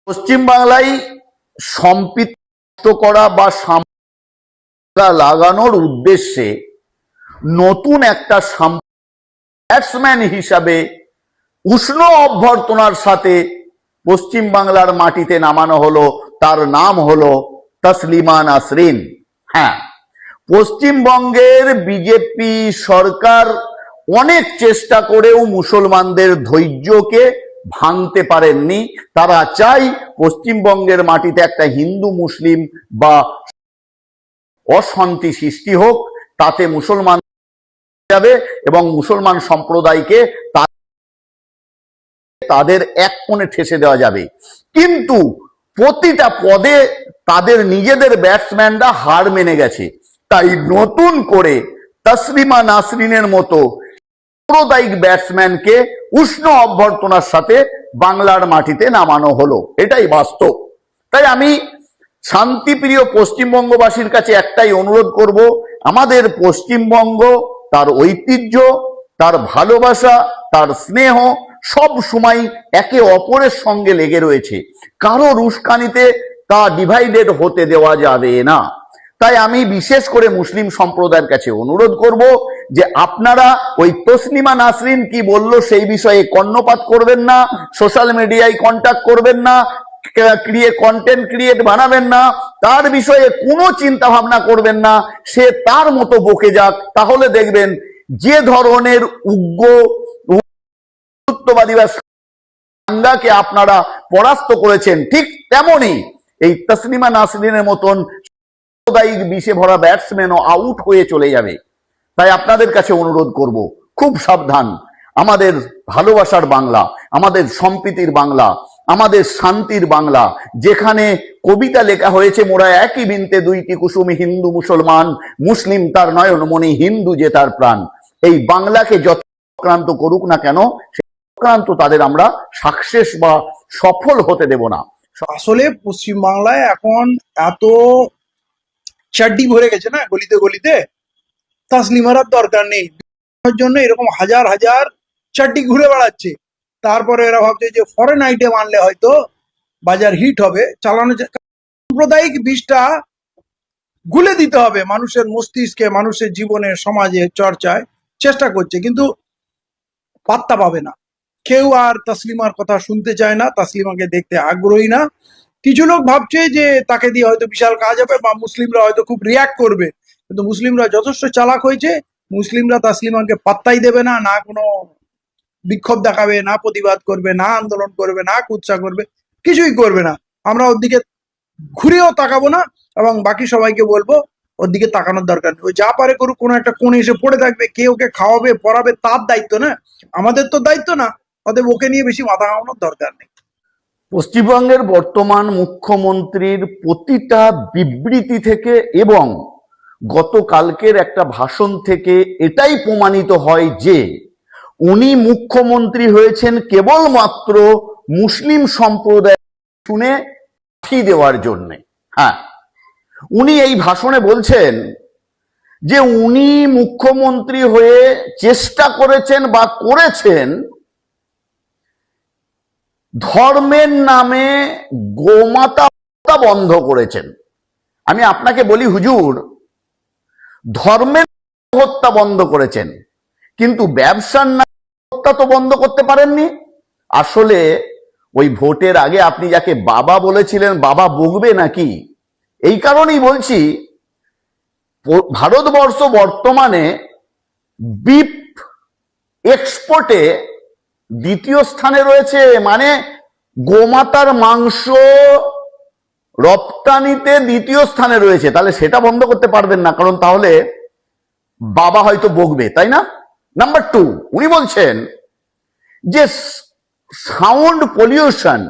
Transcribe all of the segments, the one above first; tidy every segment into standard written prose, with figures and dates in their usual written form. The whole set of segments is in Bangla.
পশ্চিম বাংলায় সম্পৃক্ত করা বা সামগ্রা লাগানোর উদ্দেশ্যে নতুন একটা ব্যাটসম্যান হিসাবে উষ্ণ অভ্যর্থনার সাথে পশ্চিম বাংলার মাটিতে নামানো হলো। তার নাম হলো তসলিমা নাসরিন। হ্যাঁ, পশ্চিমবঙ্গের বিজেপি সরকার অনেক চেষ্টা করেও মুসলমানদের ধৈর্যকে ভাঙতে পারেননি। তারা চাই পশ্চিমবঙ্গের মাটিতে একটা হিন্দু মুসলিম বা অশান্তি সৃষ্টি হোক, তাতে মুসলমান যাবে এবং মুসলমান সম্প্রদায়কে তাদের এক কোণে ঠেসে দেওয়া যাবে। কিন্তু প্রতিটা পদে তাদের নিজেদের ব্যাটসম্যানরা হার মেনে গেছে। তাই নতুন করে তসলিমা নাসরিনের মতো সাম্প্রদায়িক ব্যাটসম্যানকে উষ্ণ অভ্যর্থনার সাথে বাংলার মাটিতে নামানো হলো, এটাই বাস্তব। তাই আমি শান্তিপ্রিয় পশ্চিমবঙ্গবাসীর কাছে একটাই অনুরোধ করব, আমাদের পশ্চিমবঙ্গ তার ঐতিহ্য, তার ভালোবাসা, তার স্নেহ সব সময় একে অপরের সঙ্গে লেগে রয়েছে। কারো উস্কানিতে তা ডিভাইডেড হতে দেওয়া যাবে না। তাই আমি বিশেষ করে মুসলিম সম্প্রদায়ের কাছে অনুরোধ করব যে আপনারা ওই তসলিমা নাসরিন কি বলল সেই বিষয়ে কর্ণপাত করবেন না, সোশ্যাল মিডিয়ায় কন্ট্যাক্ট করবেন না, কন্টেন্ট ক্রিয়েট বানাবেন না, তার বিষয়ে কোনো চিন্তা ভাবনা করবেন না। সে তার মতো বকে যাক, তাহলে দেখবেন যে ধরনের উগ্রবাদী বা দাঙ্গাকে আপনারা পরাস্ত করেছেন, ঠিক তেমনি এই তসলিমা নাসরিনের মতন সাম্প্রদায়িক বিষে ভরা ব্যাটসম্যানও আউট হয়ে চলে যাবে। তাই আপনাদের কাছে অনুরোধ করব, খুব সাবধান। আমাদের ভালোবাসার বাংলা, আমাদের সম্প্রীতির বাংলা, আমাদের শান্তির বাংলা, যেখানে কবিতা লেখা হয়েছে মোরা একই বৃন্তে দুইটি কুসুম, হিন্দু মুসলমান, মুসলিম তার নয়নমণি, হিন্দু যে তার প্রাণ। এই বাংলাকে যত আক্রান্ত করুক না কেন, আক্রান্ত তাদের আমরা সাকসেস বা সফল হতে দেব না। আসলে পশ্চিম বাংলায় এখন এত চাড্ডি ভরে গেছে না গলিতে গলিতে, তাসলিমার দরকার নেই। জন্য এরকম হাজার হাজার চাড্ডি ঘুরে বেড়াচ্ছে। তারপরে এরা ভাবছে যে ফরেন আইটেম আনলে হয়তো বাজার হিট হবে, চালানো। সাম্প্রদায়িক বিষটা গুলে দিতে হবে মানুষের মস্তিষ্কে, মানুষের জীবনে, সমাজে, চর্চায় চেষ্টা করছে, কিন্তু পাত্তা পাবে না কেউ। আর তসলিমার কথা শুনতে চায় না, তসলিমাকে দেখতে আগ্রহী না। কিছু লোক ভাবছে যে তাকে দিয়ে হয়তো বিশাল কাজ হবে বা মুসলিমরা হয়তো খুব রিয়াক্ট করবে, কিন্তু মুসলিমরা যথেষ্ট চালাক হয়েছে। মুসলিমরা তসলিমাকে পাত্তাই দেবে না, না কোনো বিক্ষোভ দেখাবে, না প্রতিবাদ করবে, না আন্দোলন করবে, না কুৎসা করবে, কিছুই করবে না। আমরা ওর দিকে ঘুরেও তাকাবো না এবং বাকি সবাইকে বলবো ওর দিকে তাকানোর দরকার নেই। ওই যা পারে করুক, কোনো একটা কোণে এসে পড়ে থাকবে, কে ওকে খাওয়াবে পড়াবে তার দায়িত্ব, না আমাদের তো দায়িত্ব না। অতএব ওকে নিয়ে বেশি মাথা ঘামানোর দরকার নেই। পশ্চিমবঙ্গের বর্তমান মুখ্যমন্ত্রীর প্রতিটা বিবৃতি থেকে এবং গতকালকের একটা ভাষণ থেকে এটাই প্রমাণিত হয় যে উনি মুখ্যমন্ত্রী হয়েছেন কেবলমাত্র মুসলিম সম্প্রদায় শুনে পাঠিয়ে দেওয়ার জন্য। হ্যাঁ, উনি এই ভাষণে বলছেন যে উনি মুখ্যমন্ত্রী হয়ে চেষ্টা করেছেন বা করেছেন ধর্মের নামে গোমাতা বন্ধ করেছেন। আমি আপনাকে বলি হুজুর, ধর্মের হত্যা বন্ধ করেছেন, কিন্তু ব্যবসার নামে হত্যা তো বন্ধ করতে পারেননি। আসলে ওই ভোটের আগে আপনি যাকে বাবা বলেছিলেন, বাবা বকবে নাকি? এই কারণেই বলছি, ভারতবর্ষ বর্তমানে বিফ এক্সপোর্টে দ্বিতীয় স্থানে রয়েছে। মানে গোমাতার মাংস রপ্তানিতে দ্বিতীয় স্থানে রয়েছে। তাহলে সেটা বন্ধ করতে পারবেন না, কারণ তাহলে বাবা হয়তো বকবে, তাই না? নাম্বার 2, উনি বলছেন যে সাউন্ড পলিউশন,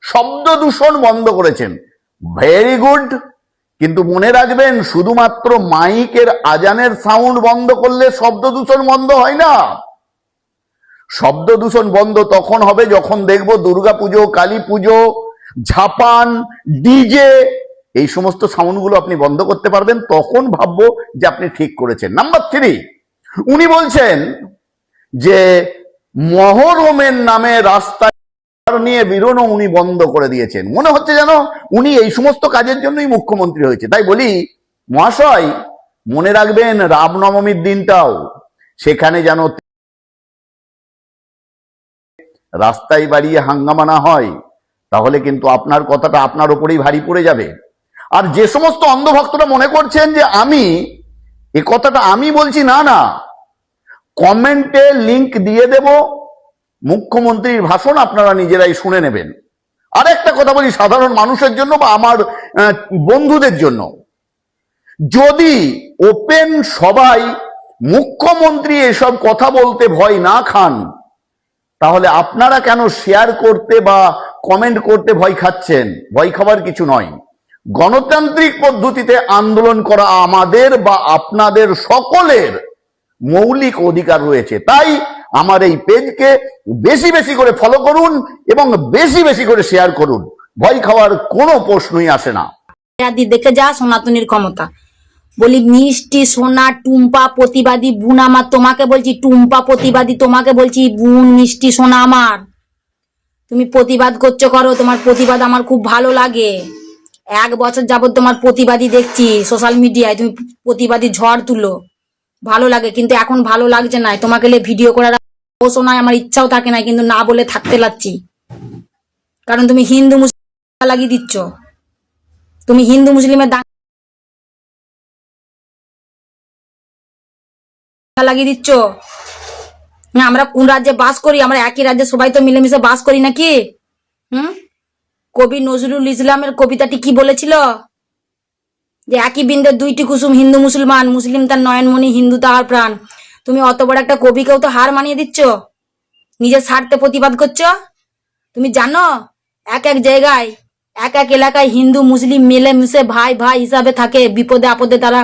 শব্দ দূষণ বন্ধ করেছেন। ভেরি গুড, কিন্তু মনে রাখবেন শুধুমাত্র মাইকের আজানের সাউন্ড বন্ধ করলে শব্দ দূষণ বন্ধ হয় না। শব্দ দূষণ বন্ধ তখন হবে যখন দেখব দুর্গাপুজো, কালী পুজো, ঝাপান, ডিজে, এই সমস্ত সাউন্ডগুলো আপনি বন্ধ করতে পারবেন, তখন ভাববো যে আপনি ঠিক করেছেন। নাম্বার 3, উনি বলছেন যে মহরমের নামে রাস্তায় নিয়ে বেরোনো উনি বন্ধ করে দিয়েছেন। মনে হচ্ছে যেন উনি এই সমস্ত কাজের জন্যই মুখ্যমন্ত্রী হয়েছে। তাই বলি মহাশয়, মনে রাখবেন রামনবমীর দিনটাও সেখানে যেন রাস্তায় বাড়িয়ে হাঙ্গামা না হয়, তাহলে কিন্তু আপনার কথাটা আপনার উপরেই ভারী পড়ে যাবে। আর যে সমস্ত অন্ধভক্তরা মনে করছেন যে আমি এ কথাটা আমি বলছি, না না, কমেন্টে লিংক দিয়ে দেব মুখ্যমন্ত্রীর ভাষণ, আপনারা নিজেরাই শুনে নেবেন। আর একটা কথা বলি সাধারণ মানুষের জন্য বা আমার বন্ধুদের জন্য, যদি ওপেন সবাই মুখ্যমন্ত্রী এসব কথা বলতে ভয় না খান, তাহলে আপনারা কেন শেয়ার করতে বা কমেন্ট করতে ভয় খাচ্ছেন? ভয় খাবার কিছু নয়। গণতান্ত্রিক পদ্ধতিতে আন্দোলন করা আমাদের বা আপনাদের সকলের মৌলিক অধিকার রয়েছে। তাই আমার এই পেজকে বেশি বেশি করে ফলো করুন এবং বেশি বেশি করে শেয়ার করুন। ভয় খাওয়ার কোনো প্রশ্নই আসে না। দেখে যা সনাতনীর ক্ষমতা। বলি মিষ্টি সোনা টুম্পা প্রতিবাদী বোন আমার, তোমাকে বলছি টুম্পা প্রতিবাদী, তোমাকে বলছি বোন মিষ্টি সোনা আমার। তুমি প্রতিবাদ করছো, করো, তোমার প্রতিবাদ আমার খুব ভালো লাগে। 1 বছর যাবত তোমার প্রতিবাদী দেখছি সোশ্যাল মিডিয়ায়, তুমি প্রতিবাদী ঝড় তুলো, ভালো লাগে। কিন্তু এখন ভালো লাগছে না, তোমাকে ভিডিও করার অবশ্য নয়, আমার ইচ্ছাও থাকে না, কিন্তু না বলে থাকতে লাগছি। কারণ তুমি হিন্দু মুসলিম লাগিয়ে দিচ্ছ, তুমি হিন্দু মুসলিমের লাগিয়ে দিচ্ছ। আমরা কোন রাজ্যে বাস করি? আমরা একই রাজ্যে সবাই তো মিলেমিশে বাস করি নাকি? কবি নজরুল ইসলামের কবিতাটি কি বলেছিল? যে একই বৃন্দের 2টি কুসুম, হিন্দু মুসলমান, মুসলিম তার নয়নমণি, হিন্দু তাহার প্রাণ। তুমি অত বড় একটা কবিকেও তো হার মানিয়ে দিচ্ছ, নিজের স্বার্থে প্রতিবাদ করছো। তুমি জানো এক এক জায়গায় এক এক এলাকায় হিন্দু মুসলিম মিলেমিশে ভাই ভাই হিসাবে থাকে, বিপদে আপদে তারা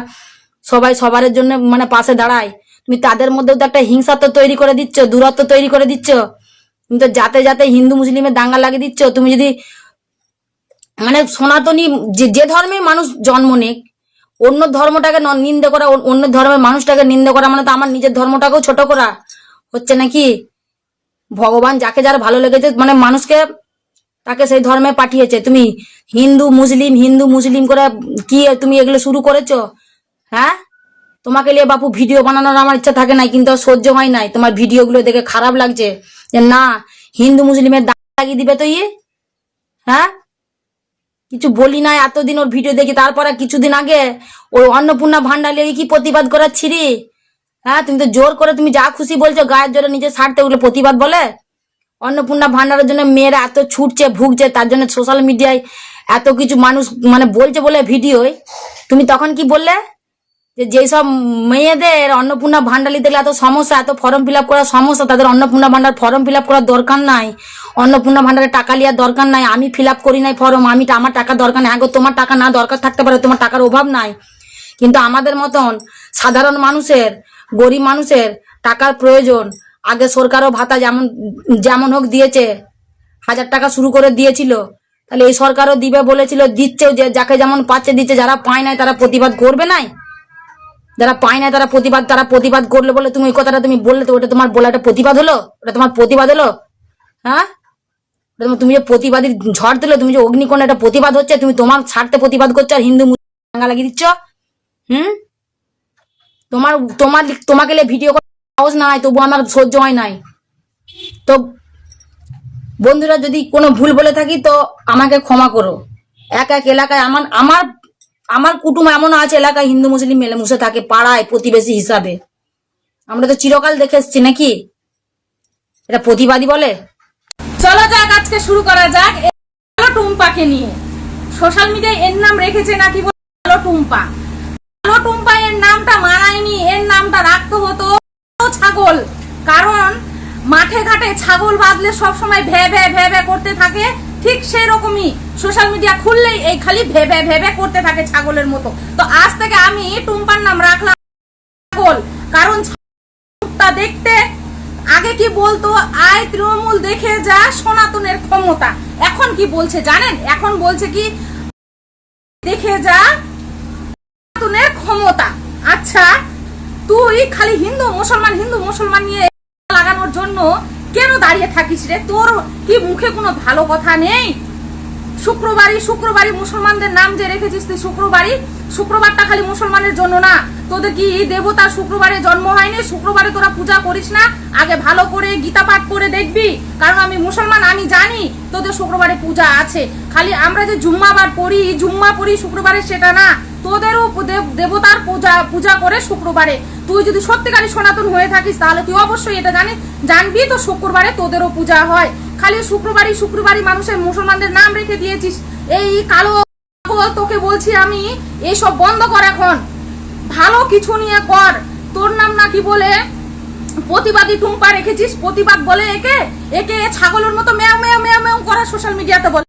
সবাই সবার জন্য মানে পাশে দাঁড়ায়। তুমি তাদের মধ্যেও তো একটা হিংসা তো তৈরি করে দিচ্ছ, দূরত্ব তৈরি করে দিচ্ছ। তুমি তো যাতে যাতে হিন্দু মুসলিমের দাঙ্গা লাগিয়ে দিচ্ছ। তুমি যদি মানে সনাতনী যে ধর্মে মানুষ জন্ম নেক, অন্য ধর্মটাকে নিন্দে করা, অন্য ধর্মের মানুষটাকে নিন্দে করা মানে তো আমার নিজের ধর্মটাকেও ছোট করা হচ্ছে নাকি? ভগবান যাকে যার ভালো লেগেছে মানে মানুষকে তাকে সেই ধর্মে পাঠিয়েছে। তুমি হিন্দু মুসলিম করে কি তুমি এগুলো শুরু করেছো? হ্যাঁ, তোমাকে নিয়ে বাপু ভিডিও বানানোর আমার ইচ্ছা থাকে নাই, কিন্তু সহ্য হয় নাই। তোমার ভিডিও গুলো দেখে খারাপ লাগছে যে না হিন্দু মুসলিমের দাগ লাগিয়ে দিবে তো হ্যাঁ, কিছু বলি নাই এতদিন ওর ভিডিও দেখি। তারপরে কিছুদিন আগে ওই অন্নপূর্ণা ভান্ডারের কি প্রতিবাদ করাচ্ছি রে? হ্যাঁ, তুমি তো জোর করে তুমি যা খুশি বলছো, গায়ের জোরে নিজের স্বার্থে, ওগুলো প্রতিবাদ বলে? অন্নপূর্ণা ভান্ডারের জন্য মেয়েরা এত ছুটছে ভুগছে, তার জন্য সোশ্যাল মিডিয়ায় এত কিছু মানুষ মানে বলছে বলে ভিডিওয়। তুমি তখন কি বললে? যে যেসব মেয়েদের অন্নপূর্ণা ভান্ডার দিলে এত সমস্যা, এত ফর্ম ফিল আপ করার সমস্যা, তাদের অন্নপূর্ণা ভান্ডার ফর্ম ফিল আপ করার দরকার নাই, অন্নপূর্ণা ভান্ডারে টাকা লিয়ার দরকার নাই। আমি ফিল আপ করি নাই ফর্ম, আমার টাকা দরকার নাই। তোমার টাকা না দরকার থাকতে পারে, তোমার টাকার অভাব নাই, কিন্তু আমাদের মতন সাধারণ মানুষের, গরিব মানুষের টাকার প্রয়োজন। আগে সরকারও ভাতা যেমন যেমন হোক দিয়েছে, 1000 টাকা শুরু করে দিয়েছিল, তাহলে এই সরকারও দিবে বলেছিল, দিচ্ছেও। যে যাকে যেমন পাচ্ছে দিচ্ছে, যারা পায় নাই তারা প্রতিবাদ করবে নাই? যারা পায় না তারা প্রতিবাদ করলে বলে তুমি ওই কথাটা তুমি বললে, তো ওটা তোমার বলা একটা প্রতিবাদ হলো? ওটা তোমার প্রতিবাদ হলো? হ্যাঁ, তুমি যে প্রতিবাদী ঝড় দিলে, তুমি যে অগ্নিকোণ একটা প্রতিবাদ হচ্ছে, তুমি তোমার স্বার্থে প্রতিবাদ করছো আর হিন্দু দাঙ্গা লাগিয়ে দিচ্ছ। তোমাকে ভিডিও করার সাহস নাই, তবু আমার সহ্য হয় নাই। তো বন্ধুরা, যদি কোনো ভুল বলে থাকি তো আমাকে ক্ষমা করো। এক এক এলাকায় আমার কুটুম এমন আছে, এলাকায় হিন্দু মুসলিম মিলেমিশে থাকে, পাড়ায় প্রতিবেশী হিসাবে। আমরা তো চিরকাল দেখে এসছি নাকি? এটা প্রতিবাদী বলে? চলো যাক, আজকে শুরু করা যাক কালো টুম্পাকে নিয়ে। সোশ্যাল মিডিয়ায় এর নাম রেখেছে নাকি কালো টুম্পা। কালো টুম্পা এর নামটা মানায়নি, এর নামটা রাখতে হতো ছাগল। কারণ মাঠে ঘাটে ছাগল বাঁধলে সবসময় ভ্যা ভ্যা ভ্যা ভ্যা করতে থাকে, ঠিক সেই রকমই সোশ্যাল মিডিয়া খুললেই এই খালি ভ্যা ভ্যা ভ্যা ভ্যা করতে থাকে ছাগলের মতো। তো আজ থেকে আমি টুম্পার নাম রাখলাম ছাগল। কারণ ছাগলটা দেখতে আগে কি বলতো, আয় তৃণমূল দেখে যা সনাতনের ক্ষমতা। এখন কি বলছে জানেন? এখন বলছে কি, দেখে যা সনাতনের ক্ষমতা। আচ্ছা, তুই খালি হিন্দু মুসলমান নিয়ে লাগানোর জন্য কেন দাঁড়িয়ে থাকিস রে? তোর কি মুখে কোনো ভালো কথা নেই? শুক্রবারই মুসলমানদের নাম যে রেখেছিস তুই, শুক্রবারটা খালি মুসলমানের জন্য না। তোদের কি দেবতা শুক্রবারে জন্ম হয়নি? শুক্রবারে তোরা পূজা করিস না? আগে ভালো করে গীতা পাঠ করে দেখবি, কারণ আমি মুসলমান, আমি জানি তোদের শুক্রবারে পূজা আছে। খালি আমরা যে জুম্মা পড়ি শুক্রবারে সেটা না, তোদেরও দেবতার পূজা করে শুক্রবারে। তুই যদি সত্যিকারই সনাতন হয়ে থাকিস তাহলে তুই অবশ্যই এটা জানবি তো শুক্রবারে তোদেরও পূজা হয়। খালি শুক্রবারই মানুষের মুসলমানদের নাম রেখে দিয়েছিস। এই কালো, তোকে বলছি আমি, এইসব বন্ধ কর এখন, ভালো কিছু নিয়ে কর। তোর নাম নাকি বলে প্রতিবাদী টুম্পা রেখেছিস, প্রতিবাদ বলে একে ছাগলের মতো মেয়াও মেয়াও মেয়াও মেয়াও করা সোশ্যাল মিডিয়াতে বলে।